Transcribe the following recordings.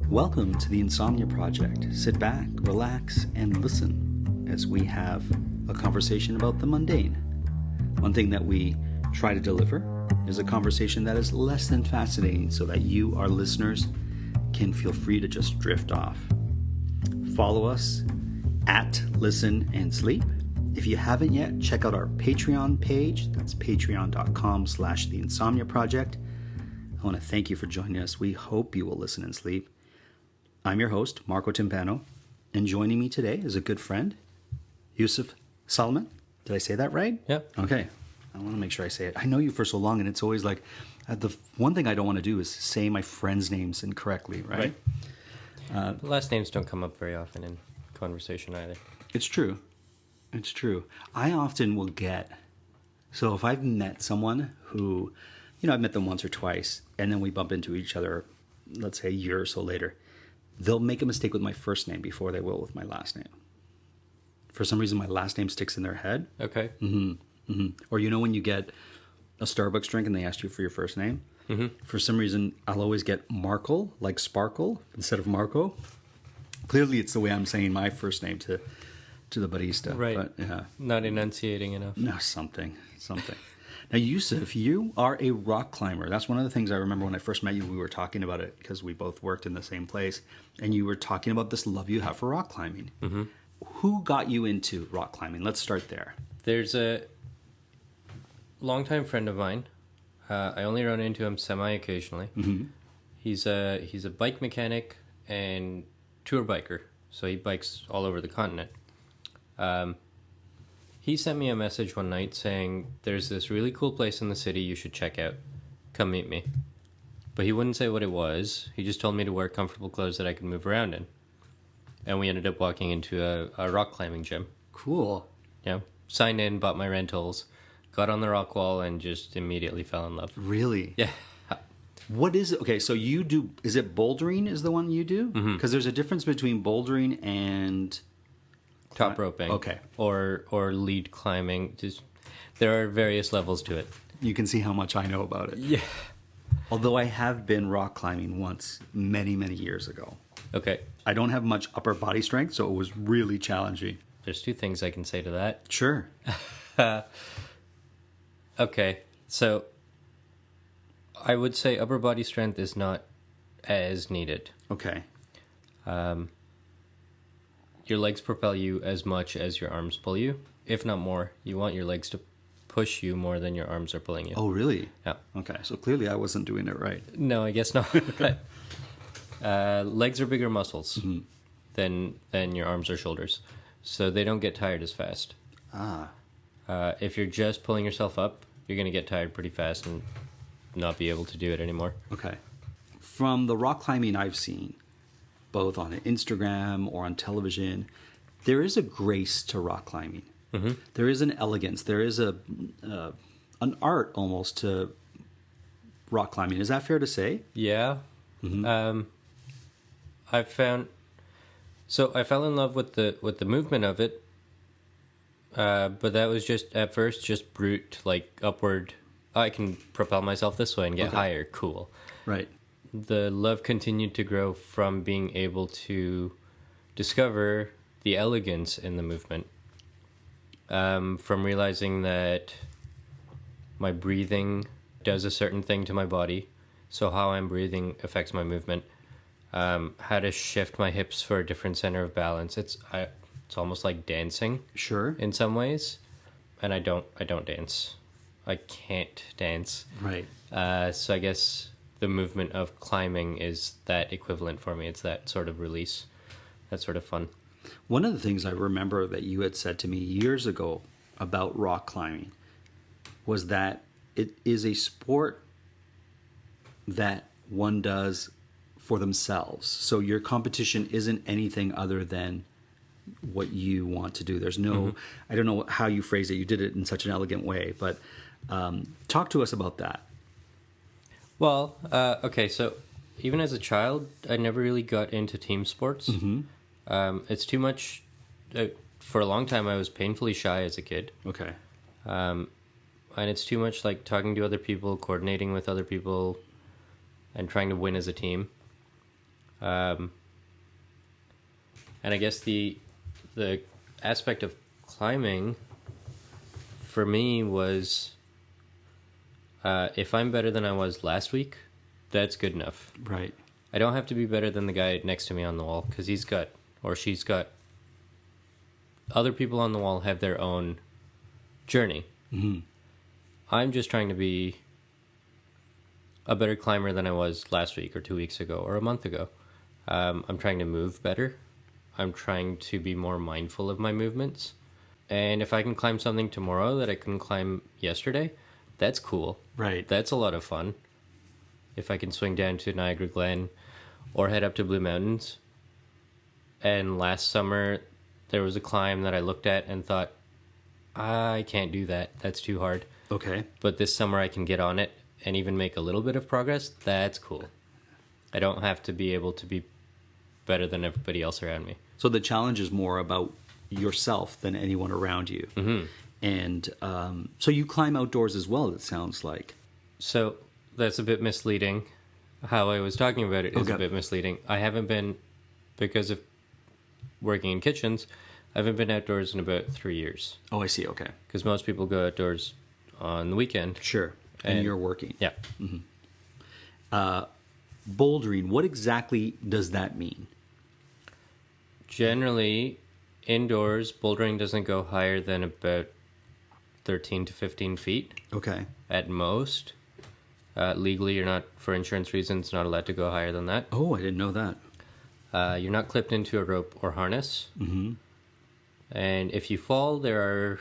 Welcome to the Insomnia Project. Sit back, relax, and listen as we have a conversation about the mundane. One thing that we try to deliver is a conversation that is less than fascinating so that you, our listeners, can feel free to just drift off. Follow us at Listen and Sleep. If you haven't yet, check out our Patreon page. That's patreon.com/The Insomnia Project. I want to thank you for joining us. We hope you will listen and sleep. I'm your host, Marco Timpano, and joining me today is a good friend, Yusuf Salman. Did I say that right? Yeah. Okay. I want to make sure I say it. I know you for so long, and it's always like, the one thing I don't want to do is say my friends' names incorrectly, right? Last names don't come up very often in conversation either. It's true. It's true. I often will get, so if I've met someone who, I've met them once or twice, and then we bump into each other, let's say a year or so later, they'll make a mistake with my first name before they will with my last name. For some reason, my last name sticks in their head. Okay. Or when you get a Starbucks drink and they ask you for your first name, for some reason, I'll always get Markle, like sparkle, instead of Marco. Clearly, it's the way I'm saying my first name to the barista. Right. But, yeah. Not enunciating enough. No, something. Now, Yusuf, you are a rock climber. That's one of the things I remember when I first met you. We were talking about it because we both worked in the same place. And you were talking about this love you have for rock climbing. Mm-hmm. Who got you into rock climbing? Let's start there. There's a longtime friend of mine. I only run into him semi-occasionally. Mm-hmm. He's a bike mechanic and tour biker. So he bikes all over the continent. He sent me a message one night saying, there's this really cool place in the city you should check out. Come meet me. But he wouldn't say what it was. He just told me to wear comfortable clothes that I could move around in. And we ended up walking into a rock climbing gym. Cool. Yeah. Signed in, bought my rentals, got on the rock wall, and just immediately fell in love. Really? Yeah. What is it? Okay, so you do, is it bouldering is the one you do? Because there's a difference between bouldering and... Top roping. Okay. Or lead climbing. Just there are various levels to it. You can see how much I know about it. Yeah. Although I have been rock climbing once many, many years ago. Okay. I don't have much upper body strength, so it was really challenging. There's two things I can say to that. Sure. Okay. So I would say upper body strength is not as needed. Okay. Your legs propel you as much as your arms pull you, if not more. You want your legs to push you more than your arms are pulling you. Oh, really? Yeah. Okay, so clearly I wasn't doing it right. No, I guess not. Legs are bigger muscles than your arms or shoulders, so they don't get tired as fast. If you're just pulling yourself up, you're going to get tired pretty fast and not be able to do it anymore. Okay. From the rock climbing I've seen, both on Instagram or on television, there is a grace to rock climbing. Mm-hmm. There is an elegance. There is an art almost to rock climbing. Is that fair to say? Yeah. Mm-hmm. I fell in love with the movement of it, but that was just at first just brute, like upward. I can propel myself this way and get higher. Cool. Right. The love continued to grow from being able to discover the elegance in the movement, from realizing that my breathing does a certain thing to my body, so how I'm breathing affects my movement, how to shift my hips for a different center of balance. It's almost like dancing. Sure. In some ways, and I don't dance. I can't dance. Right. So I guess the movement of climbing is that equivalent for me. It's that sort of release, that sort of fun. One of the things I remember that you had said to me years ago about rock climbing was that it is a sport that one does for themselves. So your competition isn't anything other than what you want to do. There's no, I don't know how you phrase it. You did it in such an elegant way, but talk to us about that. Well, okay, so even as a child, I never really got into team sports. It's too much. For a long time, I was painfully shy as a kid. Okay. And it's too much like talking to other people, coordinating with other people, and trying to win as a team. And I guess the aspect of climbing for me was if I'm better than I was last week, that's good enough. Right. I don't have to be better than the guy next to me on the wall because he's got, or she's got, other people on the wall have their own journey. Mm-hmm. I'm just trying to be a better climber than I was last week or 2 weeks ago or a month ago. I'm trying to move better. I'm trying to be more mindful of my movements. And if I can climb something tomorrow that I couldn't climb yesterday, that's cool. Right. That's a lot of fun. If I can swing down to Niagara Glen or head up to Blue Mountains. And last summer, there was a climb that I looked at and thought, I can't do that. That's too hard. Okay. But this summer I can get on it and even make a little bit of progress. That's cool. I don't have to be able to be better than everybody else around me. So the challenge is more about yourself than anyone around you. Mm-hmm. And so you climb outdoors as well, it sounds like. So that's a bit misleading. How I was talking about it is a bit misleading. I haven't been, because of working in kitchens, I haven't been outdoors in about 3 years. Oh, I see. Okay. Because most people go outdoors on the weekend. Sure. And you're working. Yeah. Mm-hmm. Bouldering, what exactly does that mean? Generally, indoors, bouldering doesn't go higher than about 13 to 15 feet. Okay. At most. Legally, you're not, for insurance reasons, not allowed to go higher than that. Oh, I didn't know that. You're not clipped into a rope or harness. Mm-hmm. And if you fall, there are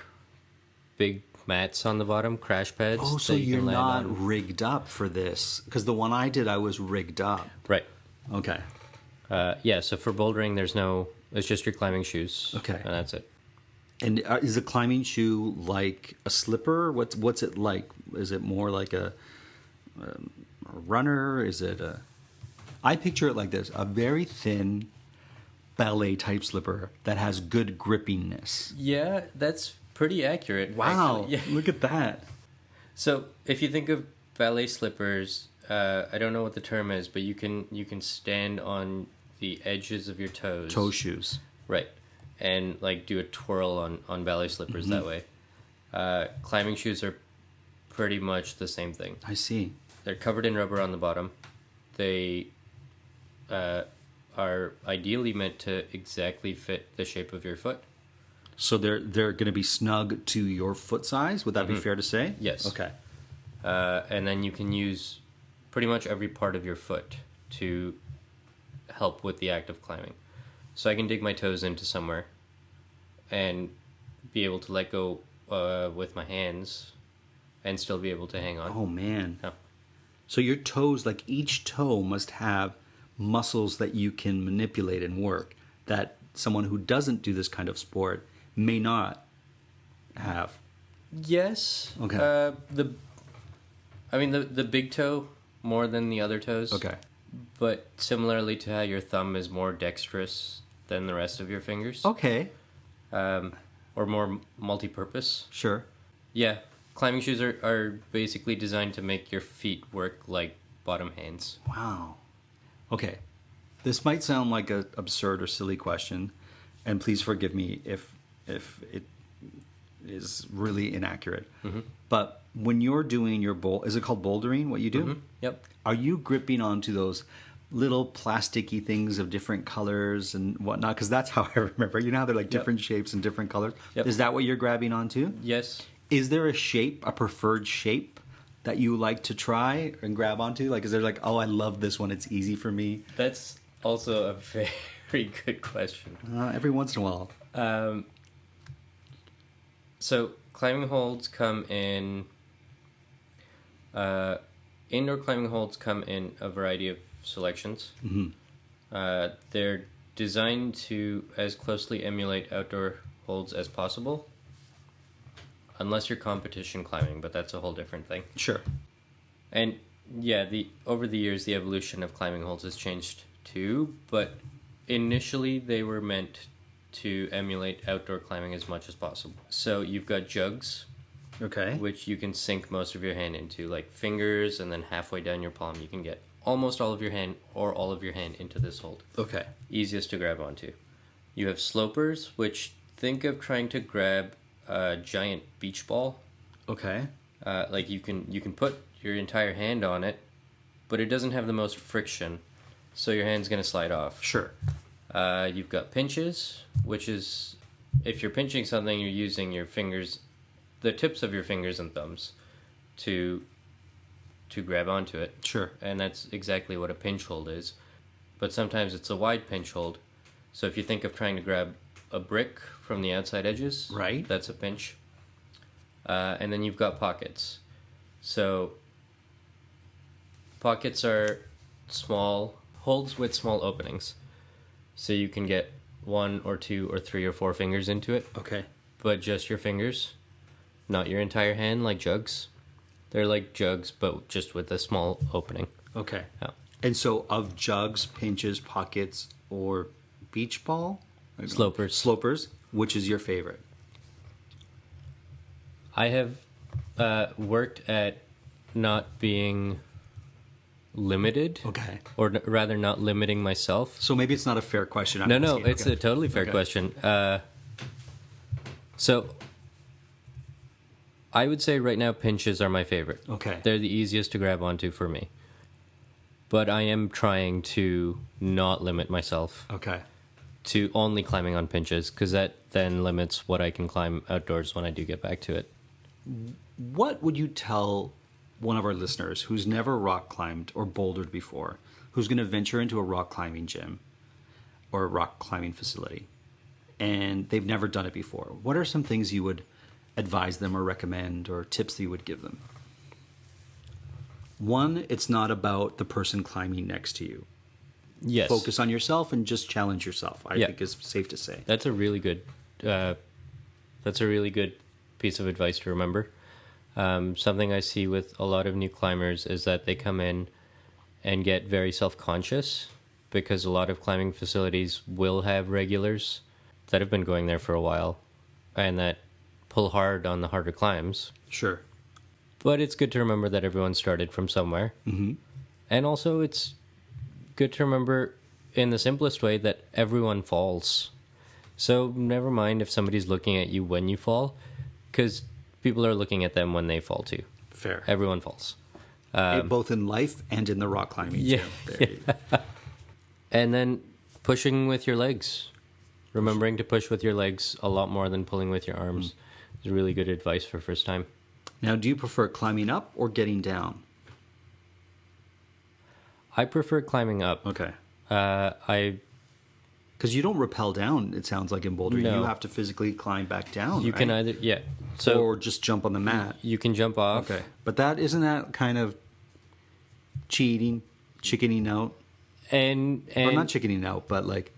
big mats on the bottom, crash pads. Oh, so you're not rigged up for this? Because the one I did, I was rigged up. Right. Okay. Yeah, so for bouldering, it's just your climbing shoes. Okay. And that's it. And is a climbing shoe like a slipper? What's it like? Is it more like a runner? Is it a... I picture it like this, a very thin ballet type slipper that has good grippiness. Yeah, that's pretty accurate. Wow, yeah. Look at that. So if you think of ballet slippers, I don't know what the term is, but you can stand on the edges of your toes. Toe shoes. Right. And like do a twirl on ballet slippers that way. Climbing shoes are pretty much the same thing. I see. They're covered in rubber on the bottom. They are ideally meant to exactly fit the shape of your foot. So they're going to be snug to your foot size? Would that be fair to say? Yes. Okay. And then you can use pretty much every part of your foot to help with the act of climbing. So I can dig my toes into somewhere and be able to let go with my hands and still be able to hang on. Oh, man. Yeah. So your toes, like each toe must have muscles that you can manipulate and work that someone who doesn't do this kind of sport may not have. Yes. Okay. The big toe more than the other toes. Okay. But similarly to how your thumb is more dexterous than the rest of your fingers. Okay. Or more multi-purpose. Sure. Yeah. Climbing shoes are basically designed to make your feet work like bottom hands. Wow. Okay. This might sound like an absurd or silly question, and please forgive me if it is really inaccurate. Mm-hmm. But when you're doing your is it called bouldering, what you do? Mm-hmm. Yep. Are you gripping onto those little plasticky things of different colors and whatnot? Because that's how I remember. You know how they're like different shapes and different colors? Yep. Is that what you're grabbing onto? Yes. Is there a preferred shape that you like to try and grab onto? Like, is there like, oh, I love this one, it's easy for me? That's also a very good question. Every once in a while. So climbing holds come in... indoor climbing holds come in a variety of selections. Mm-hmm. They're designed to as closely emulate outdoor holds as possible. Unless you're competition climbing, but that's a whole different thing. Sure. And yeah, over the years, the evolution of climbing holds has changed too, but initially they were meant to emulate outdoor climbing as much as possible. So you've got jugs, Okay. which you can sink most of your hand into, like fingers, and then halfway down your palm, you can get almost all of your hand or all of your hand into this hold. Okay. Easiest to grab onto. You have slopers, which think of trying to grab a giant beach ball. Okay. Like you can put your entire hand on it, but it doesn't have the most friction, so your hand's going to slide off. Sure. You've got pinches, which is, if you're pinching something, you're using your fingers, the tips of your fingers and thumbs, to grab onto it. Sure. And that's exactly what a pinch hold is. But sometimes it's a wide pinch hold. So if you think of trying to grab a brick from the outside edges, right, that's a pinch. And then you've got pockets. So pockets are small holds with small openings. So you can get 1 or 2 or 3 or 4 fingers into it. Okay. But just your fingers, not your entire hand, like jugs. They're like jugs, but just with a small opening. Okay. Yeah. And so of jugs, pinches, pockets, or beach ball? Slopers. Slopers, which is your favorite? I have worked at not being limited. Okay. Or rather not limiting myself. So maybe it's not a fair question. No, it's a totally fair question. So I would say right now pinches are my favorite. Okay. They're the easiest to grab onto for me. But I am trying to not limit myself. Okay. To only climbing on pinches, because that then limits what I can climb outdoors when I do get back to it. What would you tell one of our listeners who's never rock climbed or bouldered before, who's going to venture into a rock climbing gym or a rock climbing facility, and they've never done it before? What are some things you would advise them or recommend, or tips that you would give them? One, it's not about the person climbing next to you. Yes. Focus on yourself and just challenge yourself, I think is safe to say. That's a really good piece of advice to remember. Something I see with a lot of new climbers is that they come in and get very self-conscious, because a lot of climbing facilities will have regulars that have been going there for a while and that pull hard on the harder climbs. Sure. But it's good to remember that everyone started from somewhere. Mm-hmm. And also it's good to remember in the simplest way that everyone falls. So never mind if somebody's looking at you when you fall, because people are looking at them when they fall too. Fair. Everyone falls. Both in life and in the rock climbing gym. And then pushing with your legs. Remembering to push with your legs a lot more than pulling with your arms is really good advice for first time. Now, do you prefer climbing up or getting down? I prefer climbing up. Okay. Because you don't rappel down, it sounds like, in bouldering. No. You have to physically climb back down, You right? can either, or just jump on the mat. You can jump off. Okay. But isn't that kind of cheating, chickening out? And Or not chickening out, but like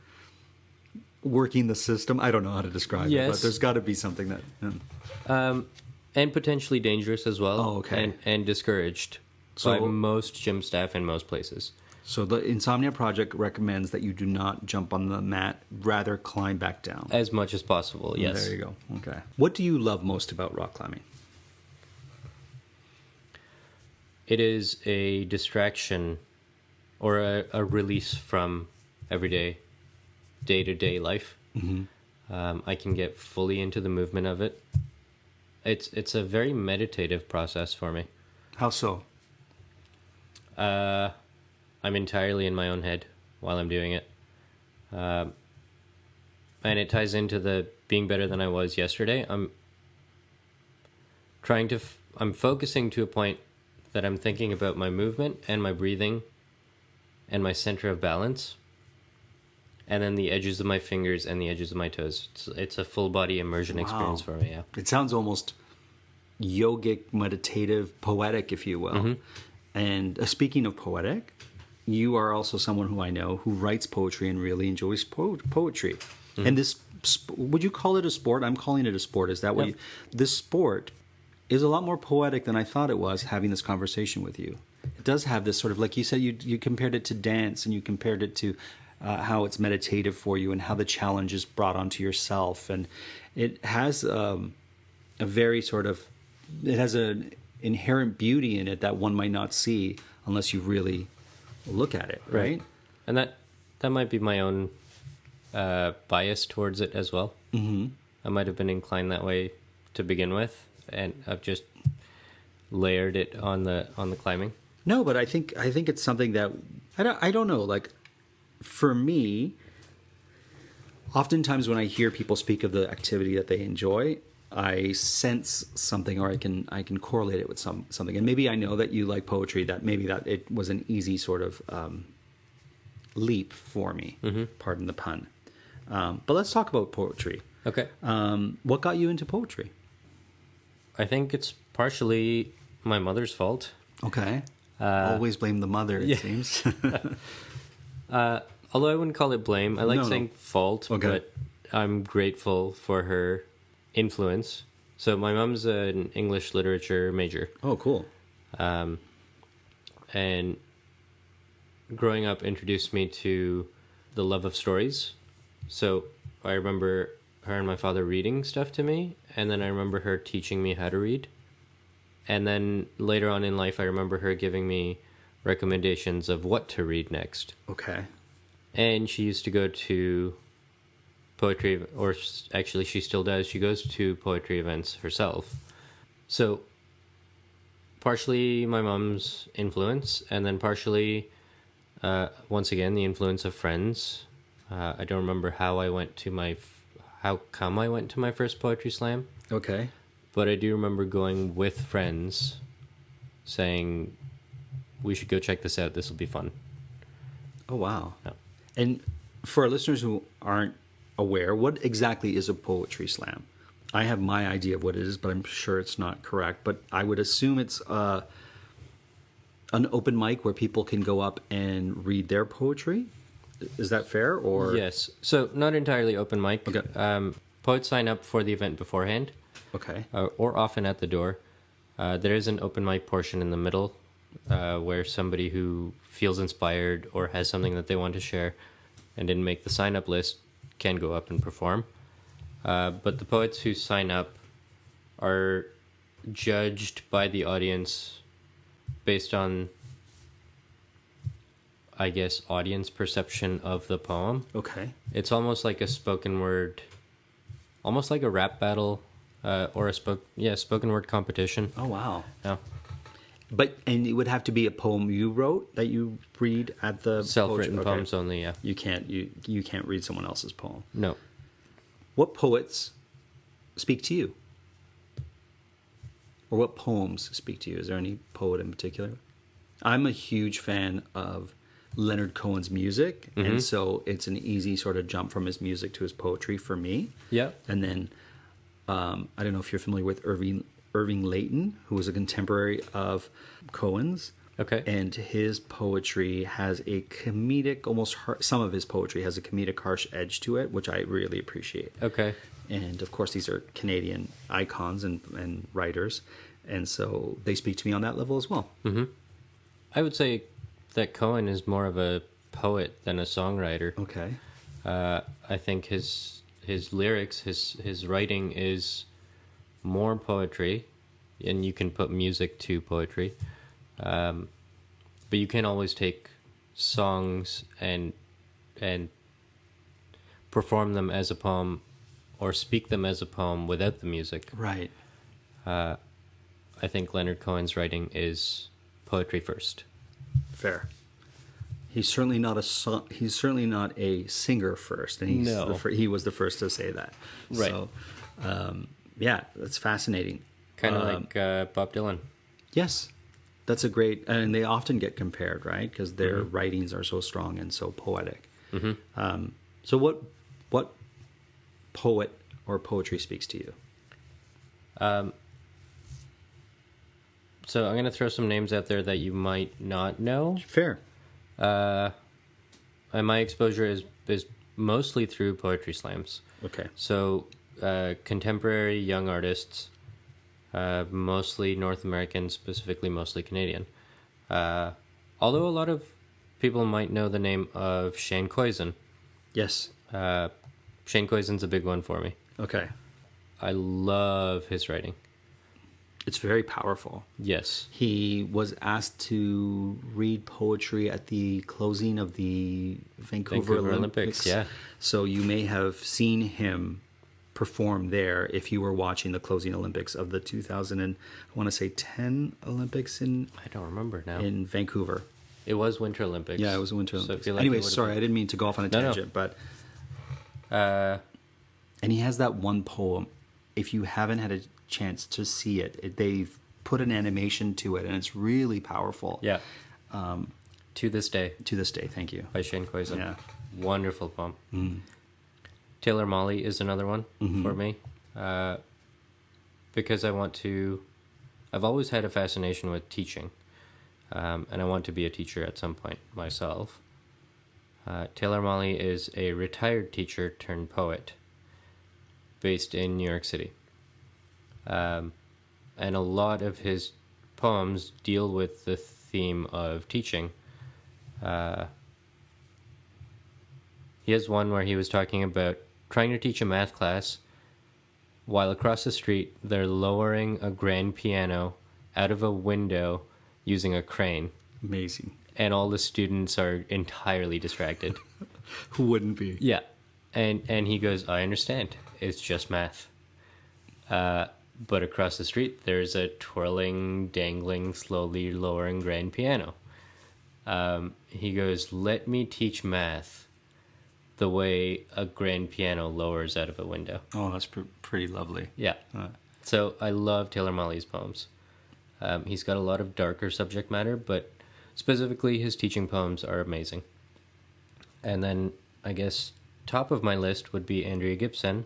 working the system. I don't know how to describe it, but there's got to be something that... and potentially dangerous as well. Oh, okay. And discouraged by most gym staff in most places. So the Insomnia Project recommends that you do not jump on the mat, rather climb back down. As much as possible, yes. There you go. Okay. What do you love most about rock climbing? It is a distraction or a release from everyday, day-to-day life. Mm-hmm. I can get fully into the movement of it. It's a very meditative process for me. How so? I'm entirely in my own head while I'm doing it. And it ties into the being better than I was yesterday. I'm focusing to a point that I'm thinking about my movement and my breathing and my center of balance. And then the edges of my fingers and the edges of my toes. It's a full body immersion experience for me, yeah. It sounds almost yogic, meditative, poetic, if you will. Mm-hmm. And speaking of poetic, you are also someone who I know who writes poetry and really enjoys poetry. Mm-hmm. And this, would you call it a sport? I'm calling it a sport. Is that what this sport is a lot more poetic than I thought it was, having this conversation with you. It does have this sort of, like you said, you compared it to dance, and you compared it to how it's meditative for you and how the challenge is brought onto yourself. And it has a very sort of it has an inherent beauty in it that one might not see unless you really look at it, right? And that might be my own bias towards it as well. Mm-hmm. I might have been inclined that way to begin with, and I've just layered it on the climbing. No, but I think it's something that I don't know. Like for me, oftentimes when I hear people speak of the activity that they enjoy, I sense something, or I can correlate it with something. And maybe I know that you like poetry. That maybe that it was an easy sort of leap for me. Mm-hmm. Pardon the pun. But let's talk about poetry. Okay. What got you into poetry? I think it's partially my mother's fault. Okay. Always blame the mother, it seems. Although I wouldn't call it blame. I like saying fault, okay. But I'm grateful for her influence. So my mom's an English literature major. Oh, cool. And growing up introduced me to the love of stories. So I remember her and my father reading stuff to me, and then I remember her teaching me how to read. And then later on in life, I remember her giving me recommendations of what to read next. Okay. And she used to go to poetry, or actually she still does. She goes to poetry events herself. So partially my mom's influence, and then partially, once again, the influence of friends. I don't remember how come I went to my first poetry slam. Okay. But I do remember going with friends saying, we should go check this out. This will be fun. Oh, wow. Yeah. And for our listeners who aren't aware, what exactly is a poetry slam? I have my idea of what it is, but I'm sure it's not correct. But I would assume it's an open mic where people can go up and read their poetry. Is that fair? Or yes. So not entirely open mic. Okay. Poets sign up for the event beforehand. Okay. Or often at the door. There is an open mic portion in the middle where somebody who feels inspired or has something that they want to share and didn't make the sign-up list can go up and perform. But the poets who sign up are judged by the audience based on, I guess, audience perception of the poem. Okay. It's almost like a spoken word, almost like a rap battle, or a spoken word competition. Oh, wow. Yeah. And it would have to be a poem you wrote that you read at the Self-written poetry? poems only, yeah. You can't read someone else's poem. No. What poets speak to you? Or what poems speak to you? Is there any poet in particular? I'm a huge fan of Leonard Cohen's music, Mm-hmm. and so it's an easy sort of jump from his music to his poetry for me. Yeah. And then I don't know if you're familiar with Irving Layton, who was a contemporary of Cohen's. Okay. And his poetry has a comedic, some of his poetry has a comedic, harsh edge to it, which I really appreciate. Okay. And of course, these are Canadian icons and writers, and so they speak to me on that level as well. Mm-hmm. I would say that Cohen is more of a poet than a songwriter. Okay. I think his lyrics, his writing is more poetry, and you can put music to poetry. But you can always take songs and perform them as a poem or speak them as a poem without the music. Right. I think Leonard Cohen's writing is poetry first. Fair. He's certainly not a singer first, and he was the first to say that. Right. So, yeah, that's fascinating. Kind of like Bob Dylan. Yes. That's a great, and they often get compared, right? Because their writings are so strong and so poetic. Mm-hmm. So what poet or poetry speaks to you? So I'm going to throw some names out there that you might not know. Fair. And my exposure is mostly through poetry slams. Okay. So contemporary young artists, mostly North American, specifically mostly Canadian. Although a lot of people might know the name of Shane Koizen. Yes. Shane Koizen's a big one for me. Okay. I love his writing. It's very powerful. Yes. He was asked to read poetry at the closing of the Vancouver Olympics. Yeah. So you may have seen him perform there if you were watching the closing Olympics of the 2000 and I want to say 10 Olympics I don't remember now. in Vancouver. It was Winter Olympics. Yeah, it was Winter Olympics. I feel like anyway, sorry, I didn't mean to go off on a tangent, but and he has that one poem. If you haven't had a chance to see it, they've put an animation to it, and it's really powerful. Yeah. To This Day. To This Day, thank you. By Shane Koiza. Yeah. Wonderful poem. Taylor Molly is another one for me. Because I've always had a fascination with teaching. And I want to be a teacher at some point myself. Taylor Molly is a retired teacher turned poet based in New York City. And a lot of his poems deal with the theme of teaching. He has one where he was talking about trying to teach a math class while across the street they're lowering a grand piano out of a window using a crane. Amazing. And all the students are entirely distracted. Who wouldn't be? Yeah. And he goes, I understand. It's just math. But across the street, there's a twirling, dangling, slowly lowering grand piano. He goes, let me teach math the way a grand piano lowers out of a window. Oh, that's pretty lovely. Yeah. So I love Taylor Molly's poems. He's got a lot of darker subject matter, but specifically his teaching poems are amazing. And then I guess top of my list would be Andrea Gibson.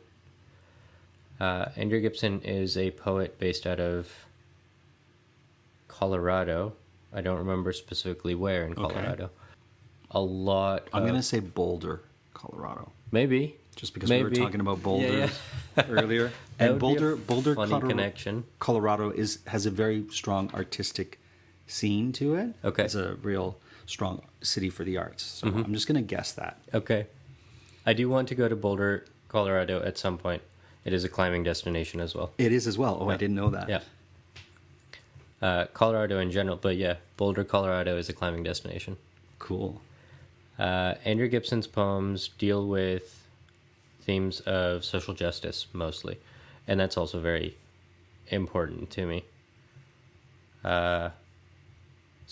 Andrea Gibson is a poet based out of Colorado. I don't remember specifically where in Colorado. Okay. A lot. I'm going to say Boulder, Colorado. Maybe. Just because we were talking about Boulder earlier. And Boulder, Colorado has a very strong artistic scene to it. Okay. It's a real strong city for the arts. So I'm just going to guess that. Okay. I do want to go to Boulder, Colorado at some point. It is a climbing destination as well. It is as well. Oh, yeah. I didn't know that. Yeah. Colorado in general, but yeah, Boulder, Colorado is a climbing destination. Cool. Andrew Gibson's poems deal with themes of social justice mostly, and that's also very important to me. So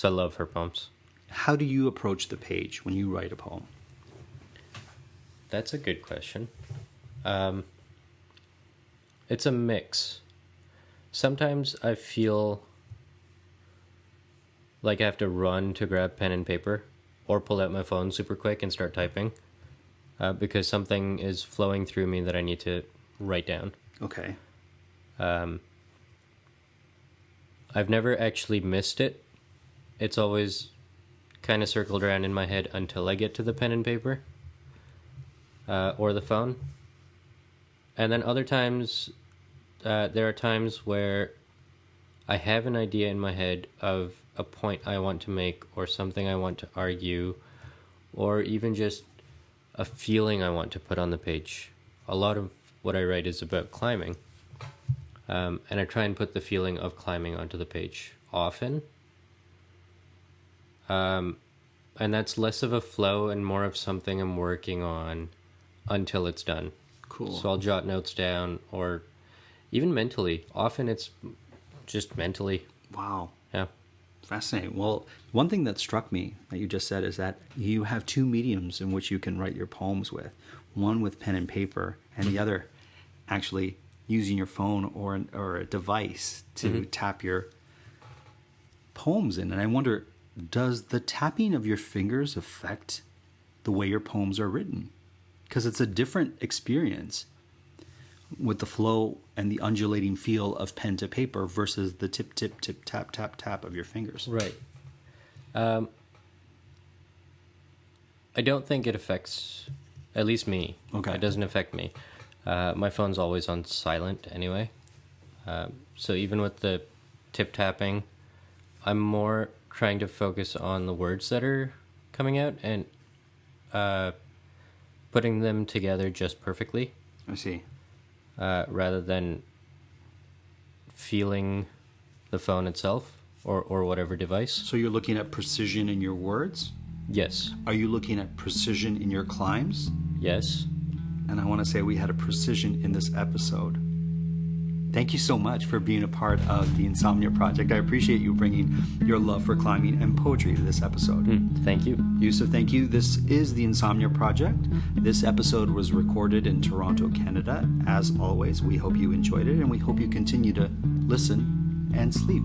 I love her poems. How do you approach the page when you write a poem? That's a good question. It's a mix. Sometimes I feel like I have to run to grab pen and paper or pull out my phone super quick and start typing because something is flowing through me that I need to write down. Okay. I've never actually missed it. It's always kind of circled around in my head until I get to the pen and paper or the phone. And then other times, there are times where I have an idea in my head of a point I want to make or something I want to argue or even just a feeling I want to put on the page. A lot of what I write is about climbing. And I try and put the feeling of climbing onto the page often. And that's less of a flow and more of something I'm working on until it's done. Cool. So I'll jot notes down or even mentally. Often it's just mentally. Wow. Yeah. Fascinating. Well, one thing that struck me that you just said is that you have two mediums in which you can write your poems with. One with pen and paper and the other actually using your phone or a device to tap your poems in. And I wonder, does the tapping of your fingers affect the way your poems are written? Because it's a different experience with the flow and the undulating feel of pen to paper versus the tip, tip, tip, tap, tap, tap of your fingers. Right. I don't think it affects, at least me. Okay. It doesn't affect me. My phone's always on silent anyway. So even with the tip tapping, I'm more trying to focus on the words that are coming out and putting them together just perfectly. I see. Rather than feeling the phone itself or whatever device. So you're looking at precision in your words? Yes. Are you looking at precision in your climbs? Yes. And I want to say we had a precision in this episode. Thank you so much for being a part of the Insomnia Project. I appreciate you bringing your love for climbing and poetry to this episode. Thank you. Yusuf, thank you. This is the Insomnia Project. This episode was recorded in Toronto, Canada. As always, we hope you enjoyed it, and we hope you continue to listen and sleep.